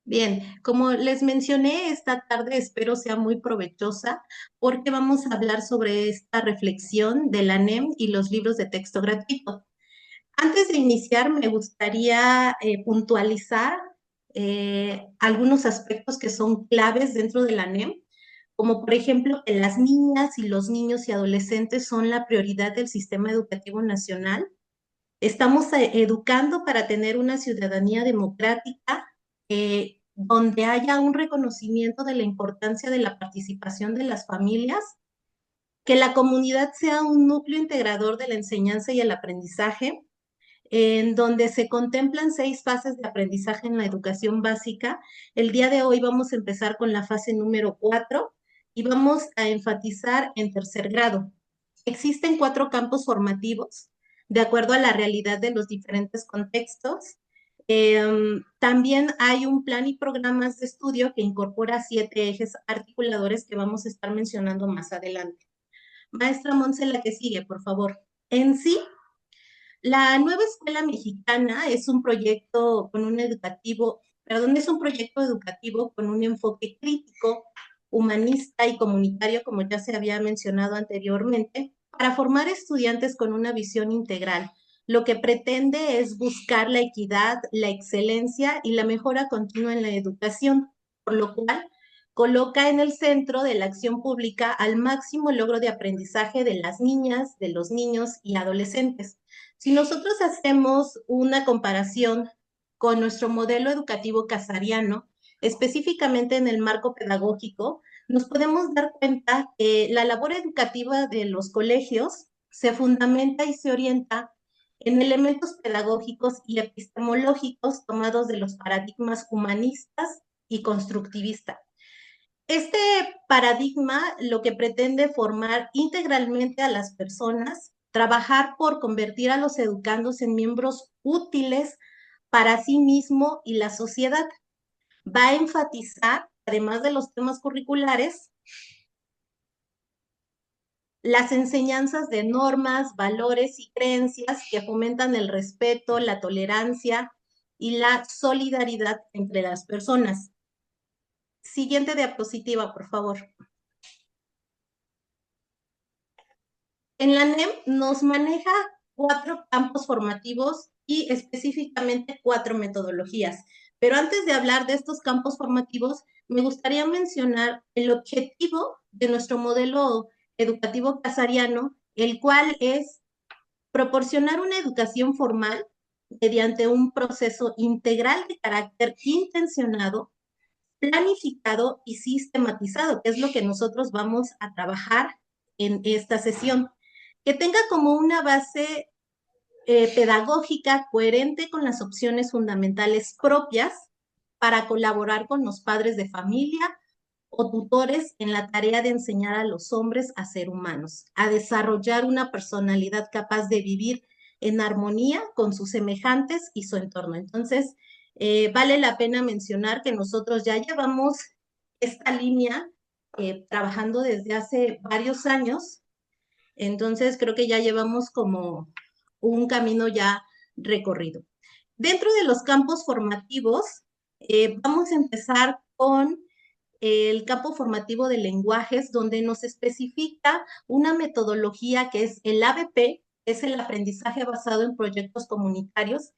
Bien, como les mencioné, esta tarde espero sea muy provechosa porque vamos a hablar sobre esta reflexión de la NEM y los libros de texto gratuito. Antes de iniciar, me gustaría puntualizar algunos aspectos que son claves dentro de la NEM, como por ejemplo que las niñas y los niños y adolescentes son la prioridad del sistema educativo nacional. Estamos educando para tener una ciudadanía democrática donde haya un reconocimiento de la importancia de la participación de las familias, que la comunidad sea un núcleo integrador de la enseñanza y el aprendizaje, en donde se contemplan 6 fases de aprendizaje en la educación básica. El día de hoy vamos a empezar con la fase número 4 y vamos a enfatizar en tercer grado. Existen 4 campos formativos de acuerdo a la realidad de los diferentes contextos. También hay un plan y programas de estudio que incorpora 7 ejes articuladores que vamos a estar mencionando más adelante. Maestra Monse, la que sigue, por favor. En sí, la nueva escuela mexicana es un proyecto con un educativo, perdón, es un proyecto educativo con un enfoque crítico, humanista y comunitario, como ya se había mencionado anteriormente, para formar estudiantes con una visión integral. Lo que pretende es buscar la equidad, la excelencia y la mejora continua en la educación, por lo cual coloca en el centro de la acción pública al máximo logro de aprendizaje de las niñas, de los niños y adolescentes. Si nosotros hacemos una comparación con nuestro modelo educativo casariano, específicamente en el marco pedagógico, nos podemos dar cuenta que la labor educativa de los colegios se fundamenta y se orienta en elementos pedagógicos y epistemológicos tomados de los paradigmas humanistas y constructivistas. Este paradigma lo que pretende formar integralmente a las personas, trabajar por convertir a los educandos en miembros útiles para sí mismo y la sociedad. Va a enfatizar, además de los temas curriculares, las enseñanzas de normas, valores y creencias que fomentan el respeto, la tolerancia y la solidaridad entre las personas. Siguiente diapositiva, por favor. En la NEM nos maneja 4 campos formativos y específicamente 4 metodologías. Pero antes de hablar de estos campos formativos, me gustaría mencionar el objetivo de nuestro modelo educativo casariano, el cual es proporcionar una educación formal mediante un proceso integral de carácter intencionado, planificado y sistematizado, que es lo que nosotros vamos a trabajar en esta sesión, que tenga como una base pedagógica coherente con las opciones fundamentales propias para colaborar con los padres de familia o tutores en la tarea de enseñar a los hombres a ser humanos, a desarrollar una personalidad capaz de vivir en armonía con sus semejantes y su entorno. Entonces, vale la pena mencionar que nosotros ya llevamos esta línea trabajando desde hace varios años, entonces creo que ya llevamos como un camino ya recorrido. Dentro de los campos formativos, vamos a empezar con el campo formativo de lenguajes, donde nos especifica una metodología que es el ABP, es el aprendizaje basado en proyectos comunitarios,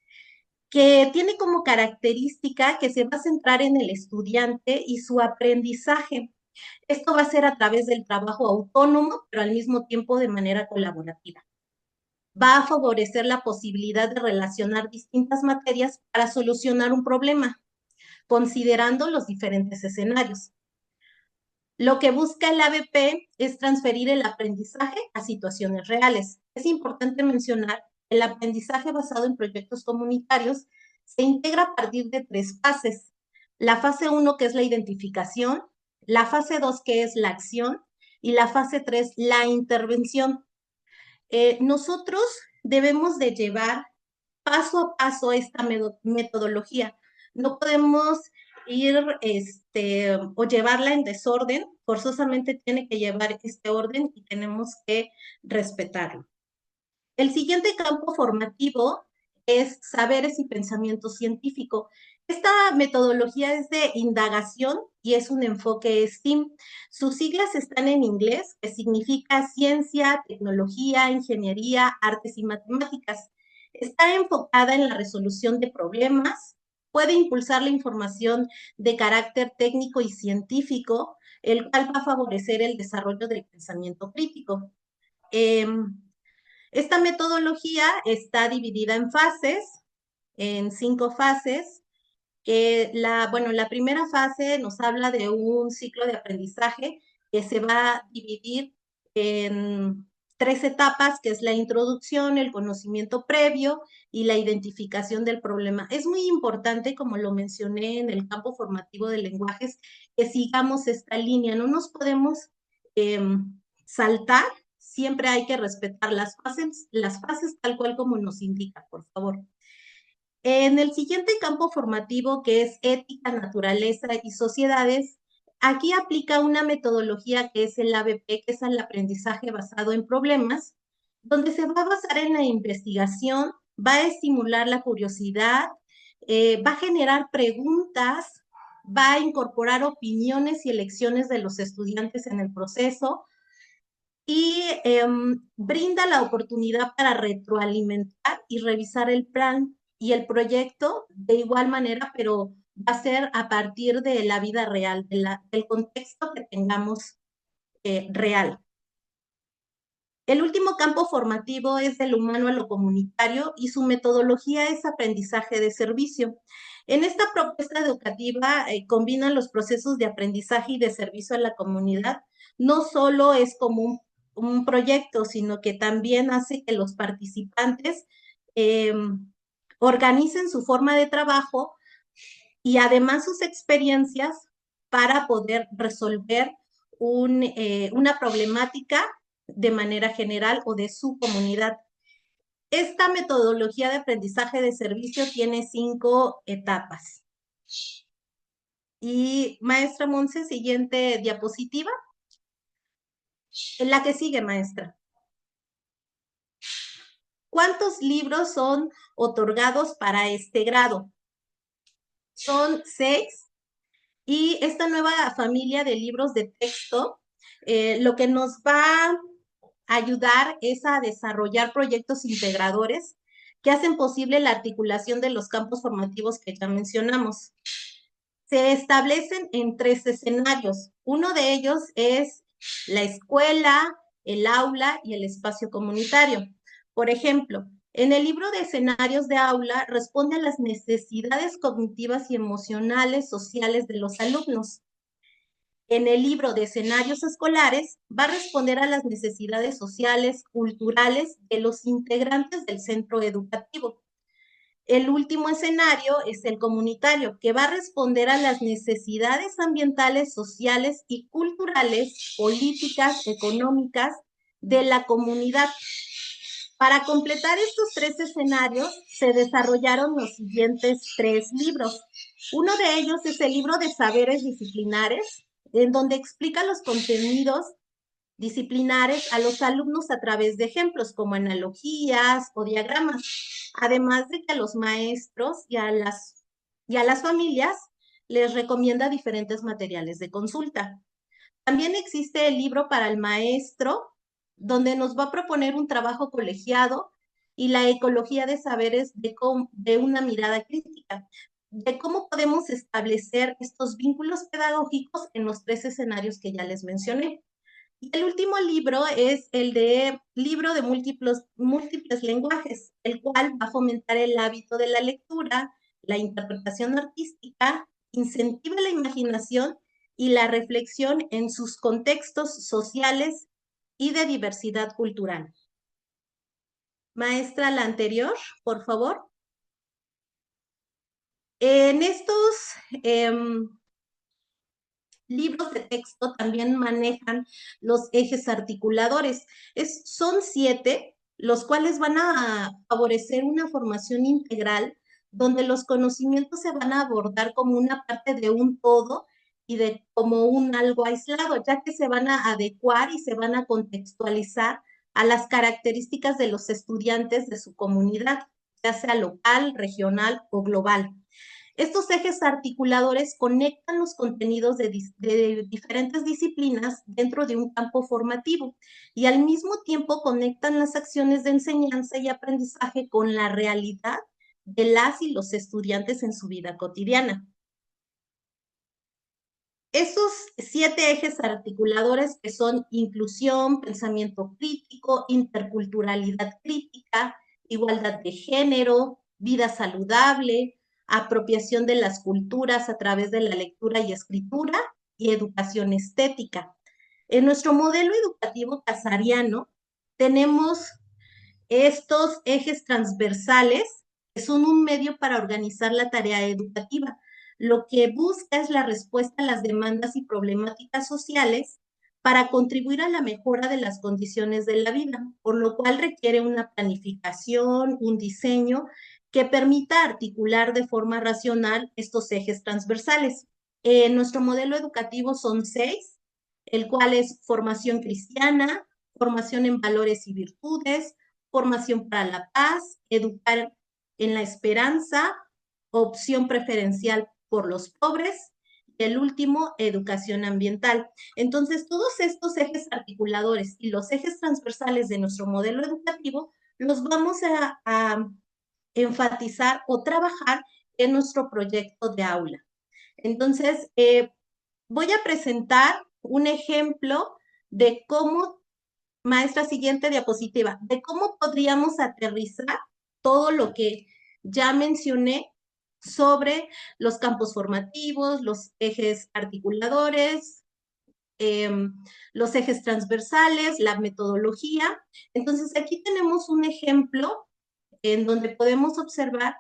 que tiene como característica que se va a centrar en el estudiante y su aprendizaje. Esto va a ser a través del trabajo autónomo, pero al mismo tiempo de manera colaborativa. Va a favorecer la posibilidad de relacionar distintas materias para solucionar un problema, considerando los diferentes escenarios. Lo que busca el ABP es transferir el aprendizaje a situaciones reales. Es importante mencionar que el aprendizaje basado en proyectos comunitarios se integra a partir de 3 fases. La fase 1, que es la identificación, la fase 2, que es la acción, y la fase 3, la intervención. Nosotros debemos de llevar paso a paso esta metodología. No podemos ir o llevarla en desorden, forzosamente tiene que llevar este orden y tenemos que respetarlo. El siguiente campo formativo es Saberes y Pensamiento Científico. Esta metodología es de indagación y es un enfoque STEAM. Sus siglas están en inglés, que significa Ciencia, Tecnología, Ingeniería, Artes y Matemáticas. Está enfocada en la resolución de problemas, puede impulsar la información de carácter técnico y científico, el cual va a favorecer el desarrollo del pensamiento crítico. Eh, esta metodología está dividida en fases, en 5 fases. Bueno, la primera fase nos habla de un ciclo de aprendizaje que se va a dividir en 3 etapas, que es la introducción, el conocimiento previo y la identificación del problema. Es muy importante, como lo mencioné en el campo formativo de lenguajes, que sigamos esta línea. No nos podemos eh, saltar, siempre hay que respetar las fases tal cual como nos indica, por favor. En el siguiente campo formativo, que es ética, naturaleza y sociedades, aquí aplica una metodología que es el ABP, que es el aprendizaje basado en problemas, donde se va a basar en la investigación, va a estimular la curiosidad, va a generar preguntas, va a incorporar opiniones y elecciones de los estudiantes en el proceso, y brinda la oportunidad para retroalimentar y revisar el plan y el proyecto de igual manera, pero va a ser a partir de la vida real, del contexto que tengamos real. El último campo formativo es del humano a lo comunitario y su metodología es aprendizaje de servicio. En esta propuesta educativa combinan los procesos de aprendizaje y de servicio a la comunidad. No solo es como un proyecto, sino que también hace que los participantes eh, organicen su forma de trabajo y además sus experiencias para poder resolver una problemática de manera general o de su comunidad. Esta metodología de aprendizaje de servicio tiene 5 etapas. Y maestra Monse, siguiente diapositiva. En la que sigue, maestra. ¿Cuántos libros son otorgados para este grado? Son 6. Y esta nueva familia de libros de texto, lo que nos va a ayudar es a desarrollar proyectos integradores que hacen posible la articulación de los campos formativos que ya mencionamos. Se establecen en 3 escenarios. Uno de ellos es la escuela, el aula y el espacio comunitario. Por ejemplo, en el libro de escenarios de aula responde a las necesidades cognitivas y emocionales sociales de los alumnos. En el libro de escenarios escolares va a responder a las necesidades sociales, culturales de los integrantes del centro educativo. El último escenario es el comunitario, que va a responder a las necesidades ambientales, sociales y culturales, políticas, económicas de la comunidad. Para completar estos 3 escenarios, se desarrollaron los siguientes 3 libros. Uno de ellos es el libro de saberes disciplinares, en donde explica los contenidos disciplinares a los alumnos a través de ejemplos como analogías o diagramas, además de que a los maestros y a las familias les recomienda diferentes materiales de consulta. También existe el libro para el maestro, donde nos va a proponer un trabajo colegiado y la ecología de saberes de una mirada crítica, de cómo podemos establecer estos vínculos pedagógicos en los 3 escenarios que ya les mencioné. Y el último libro es el de libro de múltiples lenguajes, el cual va a fomentar el hábito de la lectura, la interpretación artística, incentiva la imaginación y la reflexión en sus contextos sociales y de diversidad cultural. Maestra, la anterior, por favor. En estos libros de texto también manejan los ejes articuladores. Son 7, los cuales van a favorecer una formación integral donde los conocimientos se van a abordar como una parte de un todo y de como un algo aislado, ya que se van a adecuar y se van a contextualizar a las características de los estudiantes de su comunidad. ya sea local, regional o global. Estos ejes articuladores conectan los contenidos de diferentes disciplinas dentro de un campo formativo y al mismo tiempo conectan las acciones de enseñanza y aprendizaje con la realidad de las y los estudiantes en su vida cotidiana. Esos 7 ejes articuladores que son inclusión, pensamiento crítico, interculturalidad crítica, igualdad de género, vida saludable, apropiación de las culturas a través de la lectura y escritura y educación estética. En nuestro modelo educativo casariano tenemos estos ejes transversales que son un medio para organizar la tarea educativa. Lo que busca es la respuesta a las demandas y problemáticas sociales para contribuir a la mejora de las condiciones de la vida, por lo cual requiere una planificación, un diseño que permita articular de forma racional estos ejes transversales. Nuestro modelo educativo son 6, el cual es formación cristiana, formación en valores y virtudes, formación para la paz, educar en la esperanza, opción preferencial por los pobres, y el último, educación ambiental. Entonces, todos estos ejes articuladores y los ejes transversales de nuestro modelo educativo los vamos a enfatizar o trabajar en nuestro proyecto de aula. Entonces, voy a presentar un ejemplo de cómo, maestra, siguiente diapositiva, de cómo podríamos aterrizar todo lo que ya mencioné sobre los campos formativos, los ejes articuladores, eh, los ejes transversales, la metodología. Entonces, aquí tenemos un ejemplo en donde podemos observar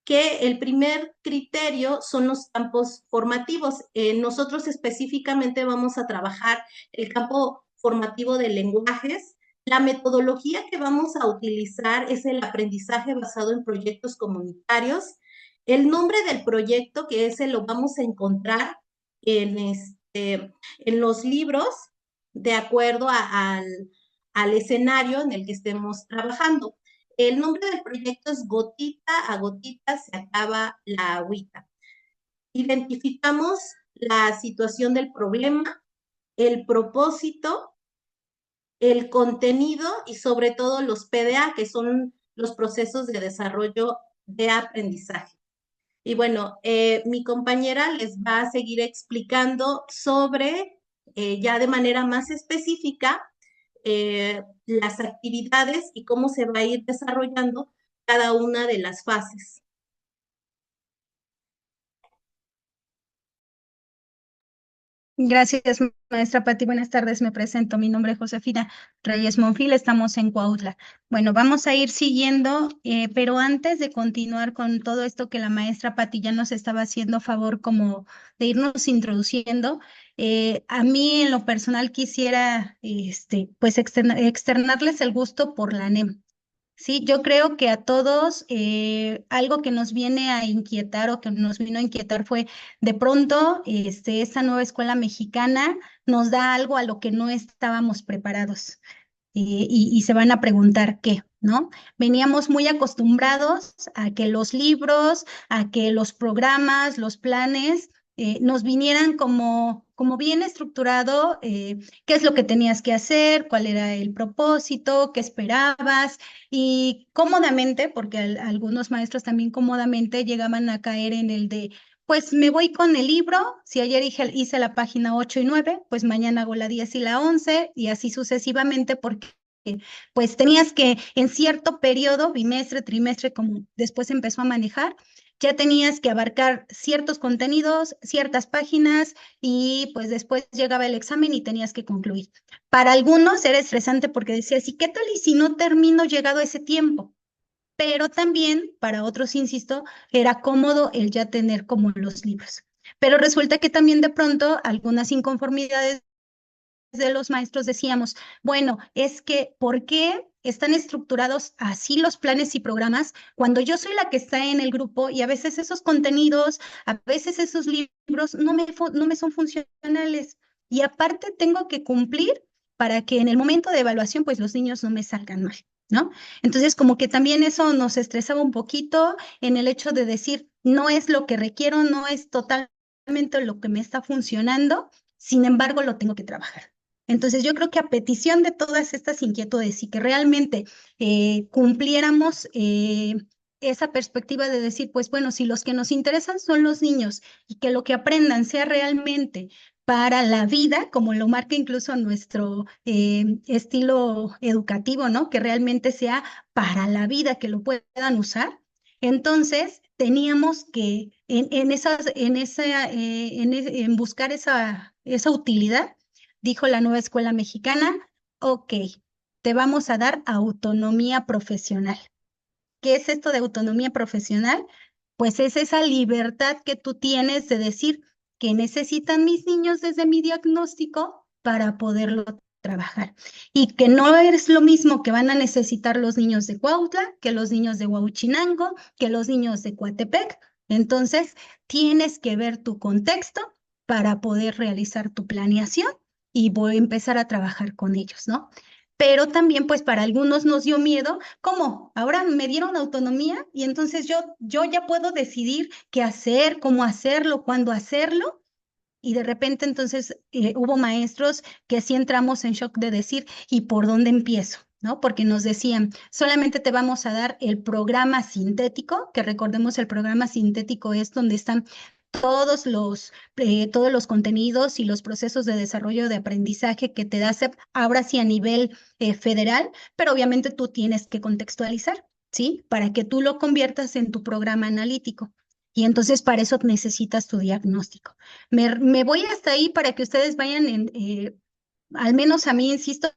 que el primer criterio son los campos formativos. Nosotros específicamente vamos a trabajar el campo formativo de lenguajes. La metodología que vamos a utilizar es el aprendizaje basado en proyectos comunitarios. El nombre del proyecto, que ese lo vamos a encontrar en los libros, de acuerdo al escenario en el que estemos trabajando. El nombre del proyecto es Gotita a Gotita se acaba la agüita. Identificamos la situación del problema, el propósito, el contenido y sobre todo los PDA, que son los procesos de desarrollo de aprendizaje. Y bueno, mi compañera les va a seguir explicando sobre, ya de manera más específica, las actividades y cómo se va a ir desarrollando cada una de las fases. Gracias, maestra Pati. Buenas tardes, me presento. Mi nombre es Josefina Reyes Monfil, estamos en Cuautla. Bueno, vamos a ir siguiendo, pero antes de continuar con todo esto que la maestra Pati ya nos estaba haciendo favor como de irnos introduciendo, a mí en lo personal quisiera pues externarles el gusto por la NEM. Sí, yo creo que a todos algo que nos viene a inquietar o que nos vino a inquietar fue de pronto esta nueva escuela mexicana nos da algo a lo que no estábamos preparados y se van a preguntar qué, ¿no? Veníamos muy acostumbrados a que los libros, a que los programas, los planes nos vinieran como bien estructurado, qué es lo que tenías que hacer, cuál era el propósito, qué esperabas y cómodamente, porque algunos maestros también cómodamente llegaban a caer en el de pues me voy con el libro, si ayer hice la página 8 y 9, pues mañana hago la 10 y la 11 y así sucesivamente porque pues tenías que en cierto periodo, bimestre, trimestre, como después empezó a manejar, ya tenías que abarcar ciertos contenidos, ciertas páginas y pues después llegaba el examen y tenías que concluir. Para algunos era estresante porque decías, ¿y qué tal y si no termino llegado ese tiempo? Pero también para otros, insisto, era cómodo el ya tener como los libros. Pero resulta que también de pronto algunas inconformidades de los maestros decíamos, bueno, es que ¿por qué están estructurados así los planes y programas cuando yo soy la que está en el grupo y a veces esos contenidos, a veces esos libros no me son funcionales? Y aparte tengo que cumplir para que en el momento de evaluación pues los niños no me salgan mal. ¿no? Entonces, como que también eso nos estresaba un poquito en el hecho de decir, no es lo que requiero, no es totalmente lo que me está funcionando, sin embargo, lo tengo que trabajar. Entonces, yo creo que a petición de todas estas inquietudes y que realmente cumpliéramos esa perspectiva de decir, pues bueno, si los que nos interesan son los niños y que lo que aprendan sea realmente para la vida, como lo marca incluso nuestro estilo educativo, ¿no? Que realmente sea para la vida, que lo puedan usar. Entonces, teníamos que, en buscar esa utilidad, dijo la nueva escuela mexicana, ok, te vamos a dar autonomía profesional. ¿Qué es esto de autonomía profesional? Pues es esa libertad que tú tienes de decir que necesitan mis niños desde mi diagnóstico para poderlo trabajar. Y que no es lo mismo que van a necesitar los niños de Cuautla, que los niños de Huauchinango, que los niños de Coatepec. Entonces, tienes que ver tu contexto para poder realizar tu planeación y voy a empezar a trabajar con ellos, ¿no? Pero también, pues para algunos nos dio miedo. ¿Cómo? Ahora me dieron autonomía y entonces yo ya puedo decidir qué hacer, cómo hacerlo, cuándo hacerlo. Y de repente entonces hubo maestros que sí entramos en shock de decir, ¿y por dónde empiezo? ¿No? Porque nos decían, solamente te vamos a dar el programa sintético, que recordemos el programa sintético es donde están todos los contenidos y los procesos de desarrollo de aprendizaje que te da SEP, ahora sí a nivel federal, pero obviamente tú tienes que contextualizar, ¿sí? Para que tú lo conviertas en tu programa analítico. Y entonces para eso necesitas tu diagnóstico. Me voy hasta ahí para que ustedes vayan al menos a mí, insisto,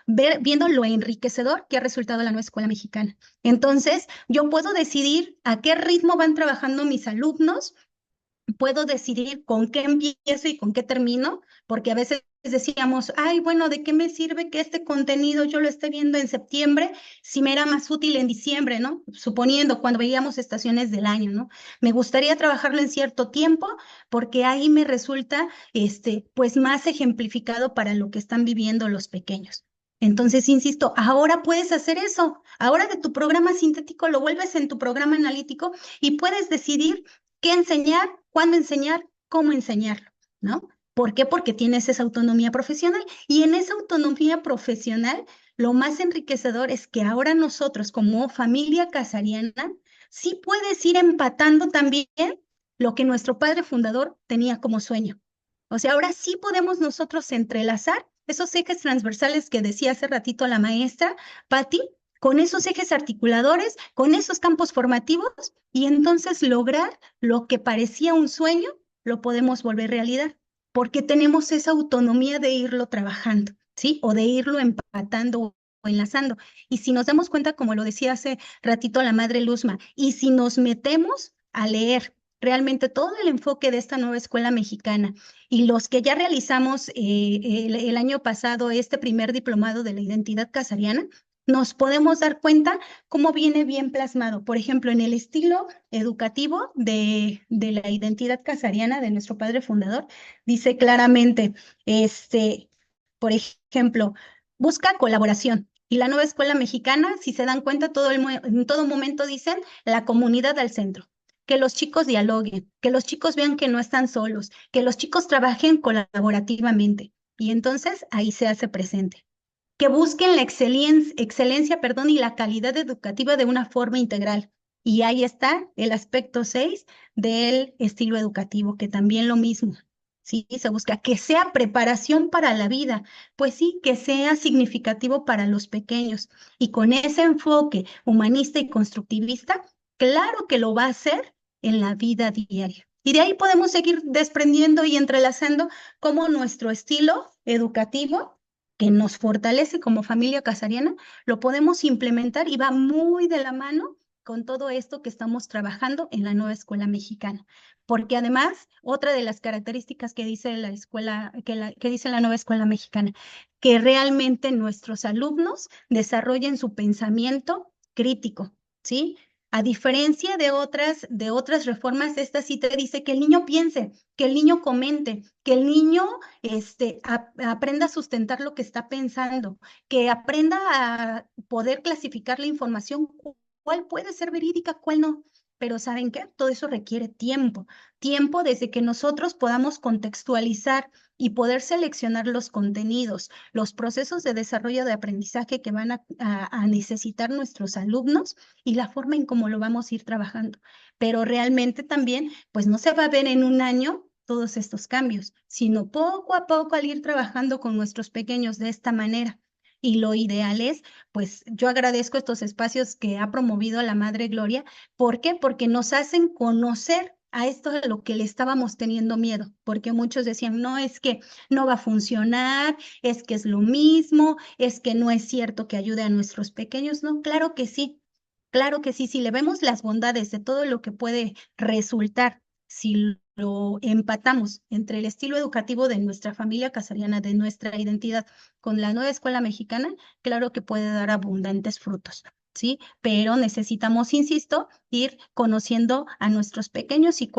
viendo lo enriquecedor que ha resultado la nueva escuela mexicana. Entonces, yo puedo decidir a qué ritmo van trabajando mis alumnos, puedo decidir con qué empiezo y con qué termino, porque a veces decíamos, ay, bueno, ¿de qué me sirve que este contenido yo lo esté viendo en septiembre si me era más útil en diciembre, ¿no? Suponiendo cuando veíamos estaciones del año, ¿no? Me gustaría trabajarlo en cierto tiempo porque ahí me resulta, pues más ejemplificado para lo que están viviendo los pequeños. Entonces, insisto, ahora puedes hacer eso. Ahora de tu programa sintético lo vuelves en tu programa analítico y puedes decidir qué enseñar, cuándo enseñar, cómo enseñarlo, ¿no? ¿Por qué? Porque tienes esa autonomía profesional y en esa autonomía profesional lo más enriquecedor es que ahora nosotros como familia casariana sí puedes ir empatando también lo que nuestro padre fundador tenía como sueño. O sea, ahora sí podemos nosotros entrelazar esos ejes transversales que decía hace ratito la maestra Patti, con esos ejes articuladores, con esos campos formativos y entonces lograr lo que parecía un sueño, lo podemos volver realidad, porque tenemos esa autonomía de irlo trabajando, ¿sí? O de irlo empatando o enlazando. Y si nos damos cuenta, como lo decía hace ratito la madre Luzma, y si nos metemos a leer realmente todo el enfoque de esta nueva escuela mexicana y los que ya realizamos el año pasado este primer diplomado de la identidad casariana, nos podemos dar cuenta cómo viene bien plasmado. Por ejemplo, en el estilo educativo de la identidad casariana de nuestro padre fundador, dice claramente, por ejemplo, busca colaboración. Y la nueva escuela mexicana, si se dan cuenta, en todo momento dicen la comunidad al centro. Que los chicos dialoguen, que los chicos vean que no están solos, que los chicos trabajen colaborativamente. Y entonces ahí se hace presente que busquen la excelencia, perdón, y la calidad educativa de una forma integral. Y ahí está el aspecto 6 del estilo educativo, que también lo mismo. Sí, se busca que sea preparación para la vida, pues sí, que sea significativo para los pequeños. Y con ese enfoque humanista y constructivista, claro que lo va a hacer en la vida diaria. Y de ahí podemos seguir desprendiendo y entrelazando cómo nuestro estilo educativo que nos fortalece como familia casariana, lo podemos implementar y va muy de la mano con todo esto que estamos trabajando en la nueva escuela mexicana. Porque además, otra de las características que dice la escuela, que dice la nueva escuela mexicana, que realmente nuestros alumnos desarrollen su pensamiento crítico, ¿sí? A diferencia de otras reformas, esta sí te dice que el niño piense, que el niño comente, que el niño aprenda a sustentar lo que está pensando, que aprenda a poder clasificar la información, cuál puede ser verídica, cuál no. Pero ¿saben qué? Todo eso requiere tiempo, tiempo desde que nosotros podamos contextualizar y poder seleccionar los contenidos, los procesos de desarrollo de aprendizaje que van a necesitar nuestros alumnos y la forma en cómo lo vamos a ir trabajando. Pero realmente también, pues no se va a ver en un año todos estos cambios, sino poco a poco al ir trabajando con nuestros pequeños de esta manera. Y lo ideal es, pues yo agradezco estos espacios que ha promovido la Madre Gloria. ¿Por qué? Porque nos hacen conocer a esto de lo que le estábamos teniendo miedo, porque muchos decían, no, es que no va a funcionar, es que es lo mismo, es que no es cierto que ayude a nuestros pequeños. No, claro que sí, si le vemos las bondades de todo lo que puede resultar, si lo empatamos entre el estilo educativo de nuestra familia casariana, de nuestra identidad, con la nueva escuela mexicana, claro que puede dar abundantes frutos. ¿Sí? Pero necesitamos, insisto, ir conociendo a nuestros pequeños y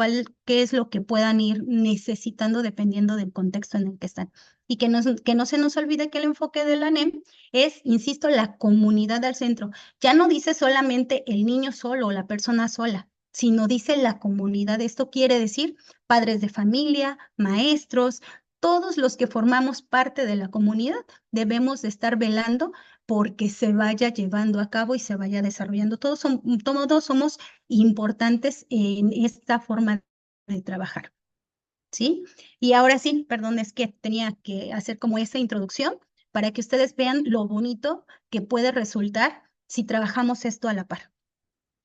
qué es lo que puedan ir necesitando dependiendo del contexto en el que están. Y que no se nos olvide que el enfoque de la NEM es, insisto, la comunidad al centro. Ya no dice solamente el niño solo o la persona sola, sino dice la comunidad. Esto quiere decir padres de familia, maestros, todos los que formamos parte de la comunidad debemos de estar velando porque se vaya llevando a cabo y se vaya desarrollando. Todos somos importantes en esta forma de trabajar, ¿sí? Y ahora sí, perdón, es que tenía que hacer como esa introducción para que ustedes vean lo bonito que puede resultar si trabajamos esto a la par.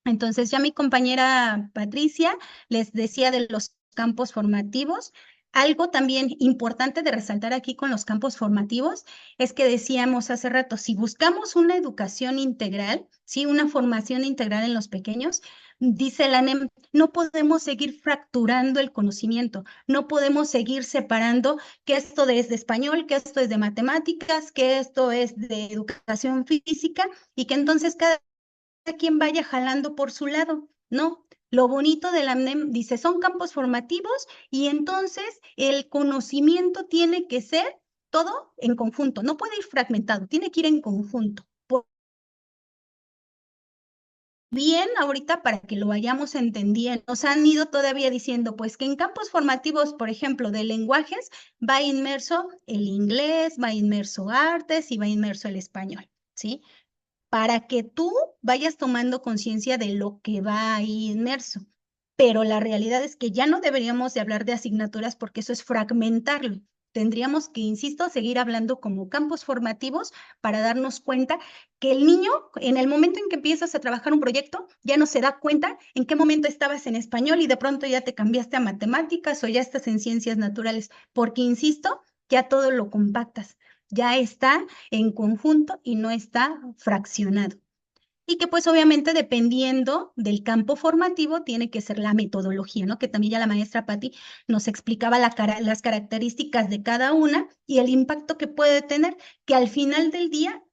Entonces, ya mi compañera Patricia les decía de los campos formativos. Algo también importante de resaltar aquí con los campos formativos es que decíamos hace rato, si buscamos una educación integral, ¿sí? Una formación integral en los pequeños, dice la NEM, no podemos seguir fracturando el conocimiento, no podemos seguir separando que esto es de español, que esto es de matemáticas, que esto es de educación física y que entonces cada quien vaya jalando por su lado, ¿no? Lo bonito de la AMNEM dice, son campos formativos y entonces el conocimiento tiene que ser todo en conjunto, no puede ir fragmentado, tiene que ir en conjunto. Bien, ahorita para que lo vayamos entendiendo, nos han ido todavía diciendo, pues que en campos formativos, por ejemplo, de lenguajes, va inmerso el inglés, va inmerso artes y va inmerso el español, ¿sí? Para que tú vayas tomando conciencia de lo que va ahí inmerso. Pero la realidad es que ya no deberíamos de hablar de asignaturas porque eso es fragmentarlo. Tendríamos que, insisto, seguir hablando como campos formativos para darnos cuenta que el niño, en el momento en que empiezas a trabajar un proyecto, ya no se da cuenta en qué momento estabas en español y de pronto ya te cambiaste a matemáticas o ya estás en ciencias naturales, porque, insisto, ya todo lo compactas, ya está en conjunto y no está fraccionado. Y que pues obviamente dependiendo del campo formativo tiene que ser la metodología, ¿no? Que también ya la maestra Patti nos explicaba las características de cada una y el impacto que puede tener, que al final del día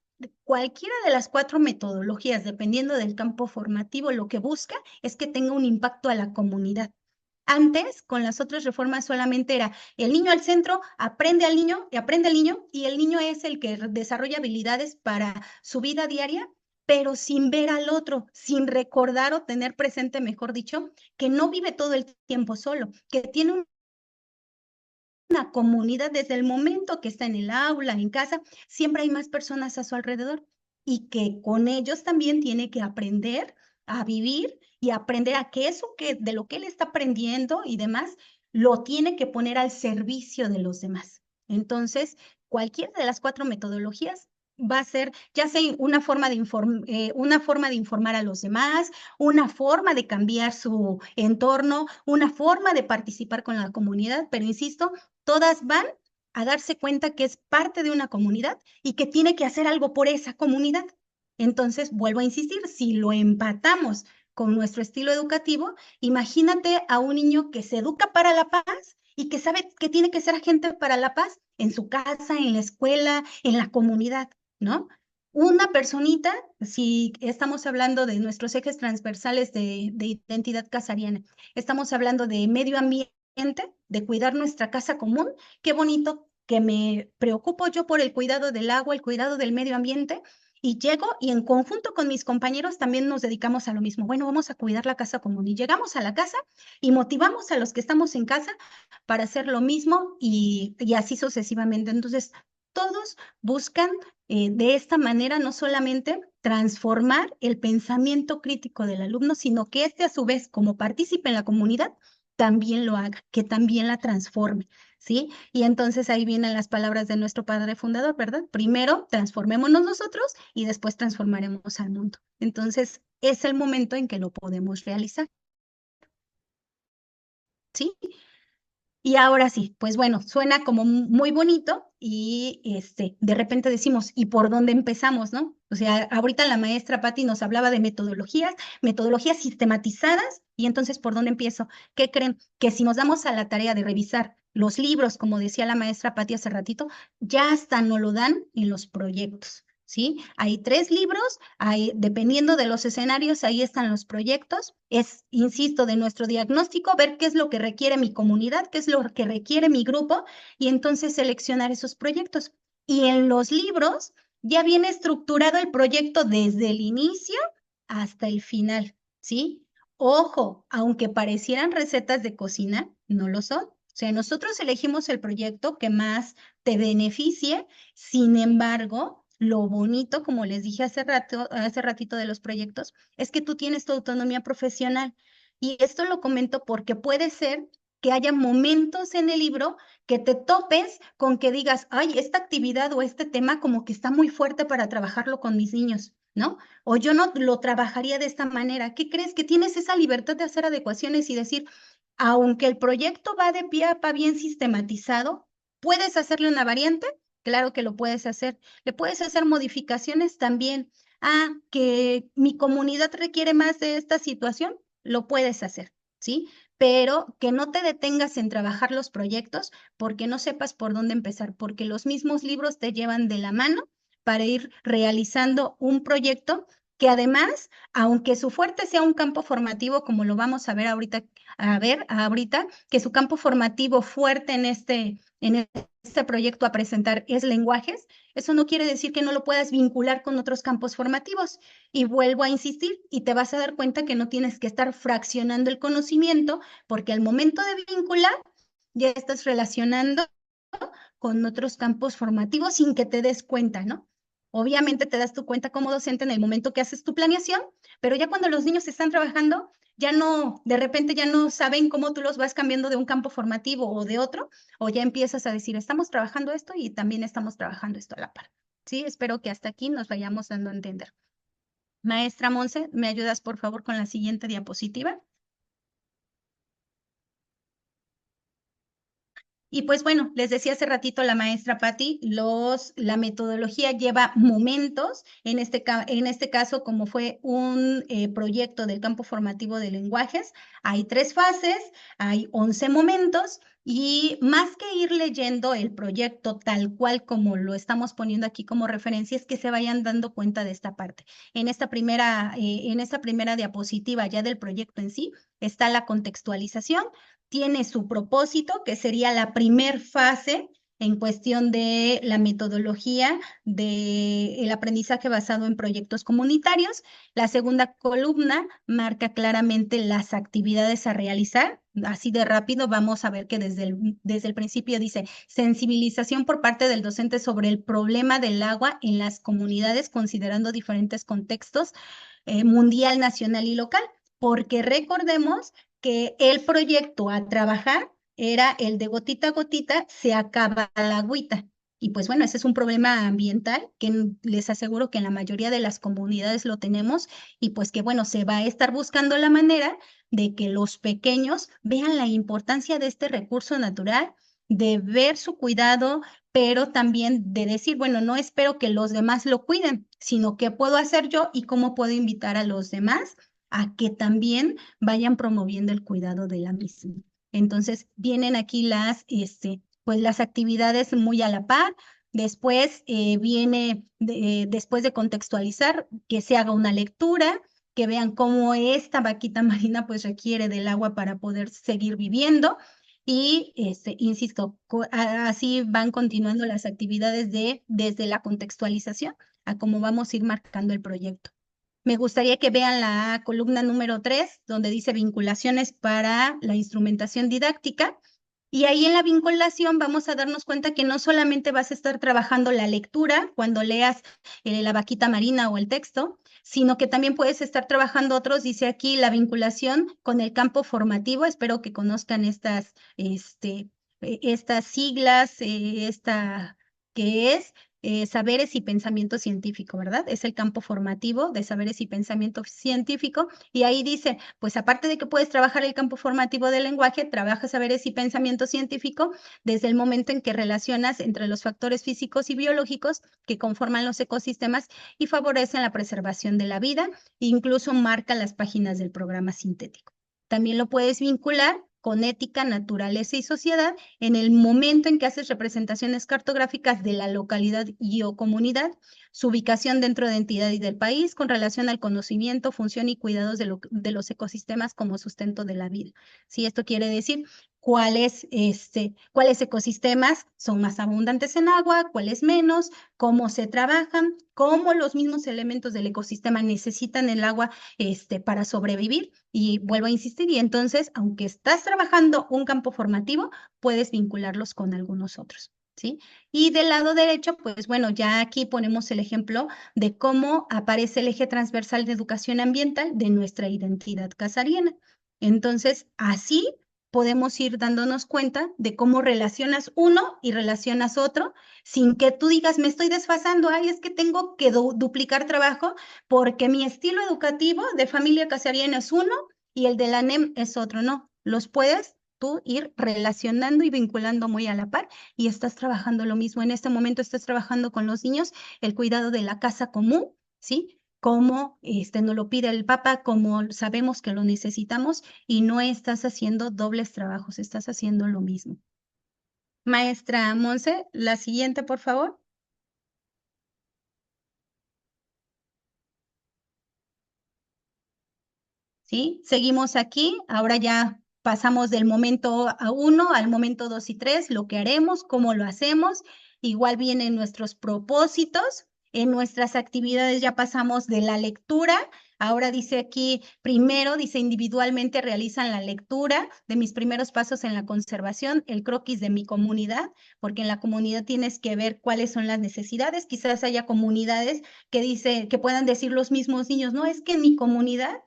cualquiera de las cuatro metodologías, dependiendo del campo formativo, lo que busca es que tenga un impacto a la comunidad. Antes, con las otras reformas solamente era el niño al centro, aprende al niño y aprende al niño y el niño es el que desarrolla habilidades para su vida diaria, pero sin ver al otro, sin recordar o tener presente, mejor dicho, que no vive todo el tiempo solo, que tiene una comunidad desde el momento que está en el aula, en casa, siempre hay más personas a su alrededor y que con ellos también tiene que aprender a vivir y aprender a que eso que de lo que él está aprendiendo y demás, lo tiene que poner al servicio de los demás. Entonces, cualquiera de las cuatro metodologías va a ser ya sea una forma de informar a los demás, una forma de cambiar su entorno, una forma de participar con la comunidad, pero insisto, todas van a darse cuenta que es parte de una comunidad y que tiene que hacer algo por esa comunidad. Entonces, vuelvo a insistir, si lo empatamos con nuestro estilo educativo, imagínate a un niño que se educa para la paz y que sabe que tiene que ser agente para la paz en su casa, en la escuela, en la comunidad, ¿no? una personita, si estamos hablando de nuestros ejes transversales de identidad casariana, estamos hablando de medio ambiente, de cuidar nuestra casa común, qué bonito que me preocupo yo por el cuidado del agua, el cuidado del medio ambiente, y llego y en conjunto con mis compañeros también nos dedicamos a lo mismo. Bueno, vamos a cuidar la casa común y llegamos a la casa y motivamos a los que estamos en casa para hacer lo mismo y así sucesivamente. Entonces, todos buscan de esta manera no solamente transformar el pensamiento crítico del alumno, sino que éste a su vez, como partícipe en la comunidad, también lo haga, que también la transforme, ¿sí? Y entonces ahí vienen las palabras de nuestro padre fundador, ¿verdad? Primero transformémonos nosotros y después transformaremos al mundo. Entonces es el momento en que lo podemos realizar, ¿sí? Y ahora sí, pues bueno, suena como muy bonito y de repente decimos, ¿y por dónde empezamos, no? O sea, ahorita la maestra Patti nos hablaba de metodologías sistematizadas, y entonces, ¿por dónde empiezo? ¿Qué creen? Que si nos damos a la tarea de revisar los libros, como decía la maestra Patti hace ratito, ya hasta nos lo dan en los proyectos, ¿sí? Hay 3 libros, dependiendo de los escenarios, ahí están los proyectos. Es, insisto, de nuestro diagnóstico, ver qué es lo que requiere mi comunidad, qué es lo que requiere mi grupo, y entonces seleccionar esos proyectos. Y en los libros ya viene estructurado el proyecto desde el inicio hasta el final, ¿sí? Ojo, aunque parecieran recetas de cocina, no lo son. O sea, nosotros elegimos el proyecto que más te beneficie. Sin embargo, lo bonito, como les dije hace ratito de los proyectos, es que tú tienes tu autonomía profesional. Y esto lo comento porque puede ser que haya momentos en el libro que te topes con que digas, ay, esta actividad o este tema como que está muy fuerte para trabajarlo con mis niños, ¿no? O yo no lo trabajaría de esta manera. ¿Qué crees? Que tienes esa libertad de hacer adecuaciones y decir, aunque el proyecto va de pie a pa bien sistematizado, ¿puedes hacerle una variante? Claro que lo puedes hacer. Le puedes hacer modificaciones también. Ah, que mi comunidad requiere más de esta situación, lo puedes hacer, ¿sí? Pero que no te detengas en trabajar los proyectos porque no sepas por dónde empezar, porque los mismos libros te llevan de la mano para ir realizando un proyecto que además, aunque su fuerte sea un campo formativo, como lo vamos a ver ahorita, que su campo formativo fuerte en este proyecto a presentar es lenguajes, eso no quiere decir que no lo puedas vincular con otros campos formativos. Y vuelvo a insistir, y te vas a dar cuenta que no tienes que estar fraccionando el conocimiento, porque al momento de vincular, ya estás relacionando con otros campos formativos sin que te des cuenta, ¿no? Obviamente te das tu cuenta como docente en el momento que haces tu planeación, pero ya cuando los niños están trabajando, ya no, de repente ya no saben cómo tú los vas cambiando de un campo formativo o de otro, o ya empiezas a decir, estamos trabajando esto y también estamos trabajando esto a la par. Sí, espero que hasta aquí nos vayamos dando a entender. Maestra Monse, ¿me ayudas por favor con la siguiente diapositiva? Y pues bueno, les decía hace ratito la maestra Patti, la metodología lleva momentos, en este caso, como fue un proyecto del campo formativo de lenguajes, hay 3 fases, hay 11 momentos, y más que ir leyendo el proyecto tal cual como lo estamos poniendo aquí como referencia, es que se vayan dando cuenta de esta parte. En esta primera diapositiva ya del proyecto en sí, está la contextualización, tiene su propósito, que sería la primer fase en cuestión de la metodología del aprendizaje basado en proyectos comunitarios. La segunda columna marca claramente las actividades a realizar. Así de rápido vamos a ver que desde el principio dice sensibilización por parte del docente sobre el problema del agua en las comunidades, considerando diferentes contextos mundial, nacional y local, porque recordemos que el proyecto a trabajar era el de gotita a gotita, se acaba la agüita. Y pues bueno, ese es un problema ambiental que les aseguro que en la mayoría de las comunidades lo tenemos, y pues que bueno, se va a estar buscando la manera de que los pequeños vean la importancia de este recurso natural, de ver su cuidado, pero también de decir, bueno, no espero que los demás lo cuiden, sino qué puedo hacer yo y cómo puedo invitar a los demás a que también vayan promoviendo el cuidado de la misma. Entonces, vienen aquí pues las actividades muy a la par. Después viene, después de contextualizar, que se haga una lectura, que vean cómo esta vaquita marina pues requiere del agua para poder seguir viviendo. Y, insisto, así van continuando las actividades desde la contextualización a cómo vamos a ir marcando el proyecto. Me gustaría que vean la columna número 3, donde dice vinculaciones para la instrumentación didáctica. Y ahí en la vinculación vamos a darnos cuenta que no solamente vas a estar trabajando la lectura cuando leas la vaquita marina o el texto, sino que también puedes estar trabajando otros, dice aquí, la vinculación con el campo formativo. Espero que conozcan estas siglas, esta que es saberes y pensamiento científico, ¿verdad? Es el campo formativo de saberes y pensamiento científico. Y ahí dice, pues aparte de que puedes trabajar el campo formativo del lenguaje, trabajas saberes y pensamiento científico desde el momento en que relacionas entre los factores físicos y biológicos que conforman los ecosistemas y favorecen la preservación de la vida, e incluso marca las páginas del programa sintético. También lo puedes vincular con ética, naturaleza y sociedad en el momento en que haces representaciones cartográficas de la localidad y o comunidad, su ubicación dentro de entidad y del país con relación al conocimiento, función y cuidados de los ecosistemas como sustento de la vida. ¿Sí? Esto quiere decir cuáles ecosistemas son más abundantes en agua, cuáles menos, cómo se trabajan, cómo los mismos elementos del ecosistema necesitan el agua para sobrevivir. Y vuelvo a insistir, y entonces, aunque estás trabajando un campo formativo, puedes vincularlos con algunos otros, ¿sí? Y del lado derecho, pues bueno, ya aquí ponemos el ejemplo de cómo aparece el eje transversal de educación ambiental de nuestra identidad casariana. Entonces, así podemos ir dándonos cuenta de cómo relacionas uno y relacionas otro, sin que tú digas, me estoy desfasando, ay, es que tengo que duplicar trabajo, porque mi estilo educativo de familia casariana es uno y el de la NEM es otro. No, los puedes tú ir relacionando y vinculando muy a la par y estás trabajando lo mismo. En este momento estás trabajando con los niños el cuidado de la casa común, ¿sí? Como nos lo pide el Papa, como sabemos que lo necesitamos y no estás haciendo dobles trabajos, estás haciendo lo mismo. Maestra Monse, la siguiente, por favor. ¿Sí? Seguimos aquí, ahora ya pasamos del momento 1 al momento 2 y 3, lo que haremos, cómo lo hacemos, igual vienen nuestros propósitos, en nuestras actividades ya pasamos de la lectura, ahora dice aquí, primero dice individualmente realizan la lectura de mis primeros pasos en la conservación, el croquis de mi comunidad, porque en la comunidad tienes que ver cuáles son las necesidades, quizás haya comunidades que puedan decir los mismos niños, no, es que en mi comunidad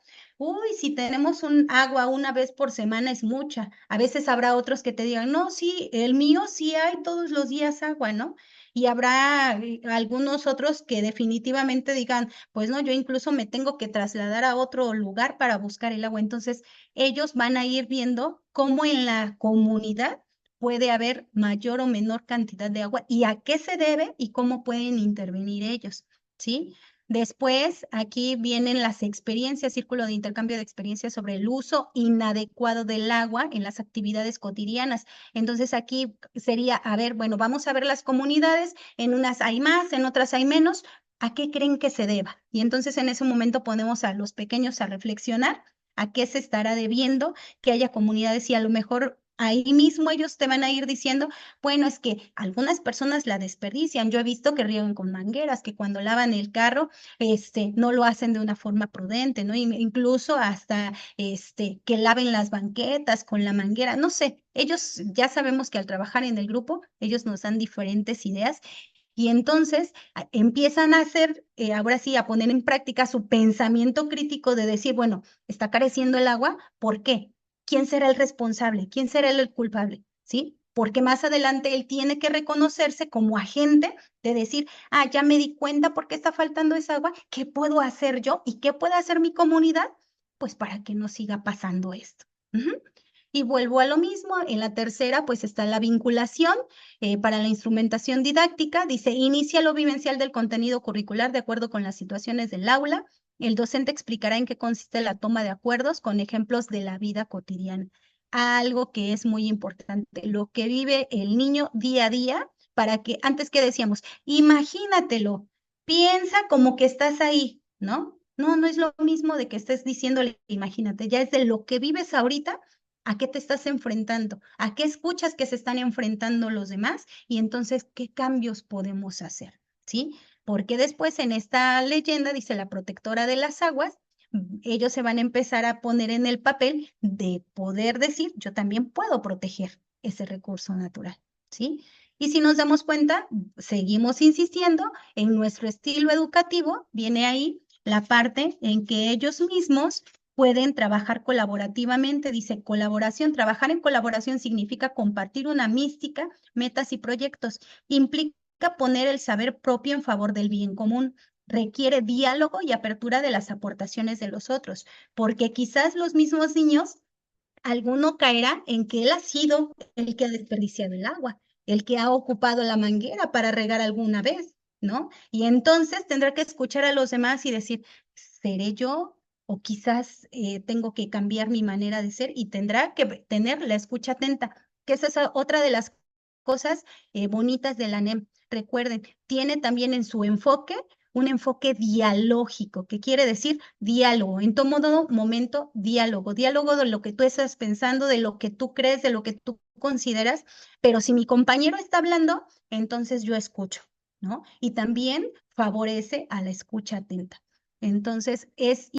uy, si tenemos un agua una vez por semana es mucha. A veces habrá otros que te digan, no, sí, el mío sí hay todos los días agua, ¿no? Y habrá algunos otros que definitivamente digan, pues no, yo incluso me tengo que trasladar a otro lugar para buscar el agua. Entonces, ellos van a ir viendo cómo en la comunidad puede haber mayor o menor cantidad de agua y a qué se debe y cómo pueden intervenir ellos, ¿sí? Después, aquí vienen las experiencias, círculo de intercambio de experiencias sobre el uso inadecuado del agua en las actividades cotidianas. Entonces, aquí sería, a ver, bueno, vamos a ver las comunidades, en unas hay más, en otras hay menos, ¿a qué creen que se deba? Y entonces en ese momento ponemos a los pequeños a reflexionar a qué se estará debiendo que haya comunidades y a lo mejor ahí mismo ellos te van a ir diciendo, bueno, es que algunas personas la desperdician. Yo he visto que riegan con mangueras, que cuando lavan el carro no lo hacen de una forma prudente, ¿no? Incluso hasta que laven las banquetas con la manguera, no sé, ellos ya sabemos que al trabajar en el grupo, ellos nos dan diferentes ideas y entonces empiezan a hacer, ahora sí, a poner en práctica su pensamiento crítico de decir, bueno, está careciendo el agua, ¿por qué? ¿Quién será el responsable? ¿Quién será el culpable? ¿Sí? Porque más adelante él tiene que reconocerse como agente de decir, ah, ya me di cuenta por qué está faltando esa agua, ¿qué puedo hacer yo y qué puede hacer mi comunidad? Pues para que no siga pasando esto. Y vuelvo a lo mismo, en la tercera pues está la vinculación para la instrumentación didáctica, dice, inicia lo vivencial del contenido curricular de acuerdo con las situaciones del aula. El docente explicará en qué consiste la toma de acuerdos con ejemplos de la vida cotidiana. Algo que es muy importante, lo que vive el niño día a día para que, antes que decíamos, imagínatelo, piensa como que estás ahí, ¿no? No, no es lo mismo de que estés diciéndole, imagínate, ya es de lo que vives ahorita, a qué te estás enfrentando, a qué escuchas que se están enfrentando los demás y entonces qué cambios podemos hacer, ¿sí? Porque después en esta leyenda dice la protectora de las aguas, ellos se van a empezar a poner en el papel de poder decir, yo también puedo proteger ese recurso natural, ¿sí? Y si nos damos cuenta, seguimos insistiendo en nuestro estilo educativo, viene ahí la parte en que ellos mismos pueden trabajar colaborativamente. Dice colaboración, trabajar en colaboración significa compartir una mística, metas y proyectos. Implica poner el saber propio en favor del bien común. Requiere diálogo y apertura de las aportaciones de los otros, porque quizás los mismos niños, alguno caerá en que él ha sido el que ha desperdiciado el agua, el que ha ocupado la manguera para regar alguna vez, ¿no? Y entonces tendrá que escuchar a los demás y decir, ¿seré yo? O quizás tengo que cambiar mi manera de ser y tendrá que tener la escucha atenta, que esa es otra de las cosas bonitas de la NEM. Recuerden, tiene también en su enfoque un enfoque dialógico, que quiere decir diálogo, en todo momento diálogo, diálogo de lo que tú estás pensando, de lo que tú crees, de lo que tú consideras, pero si mi compañero está hablando, entonces yo escucho, ¿no? Y también favorece a la escucha atenta. Entonces es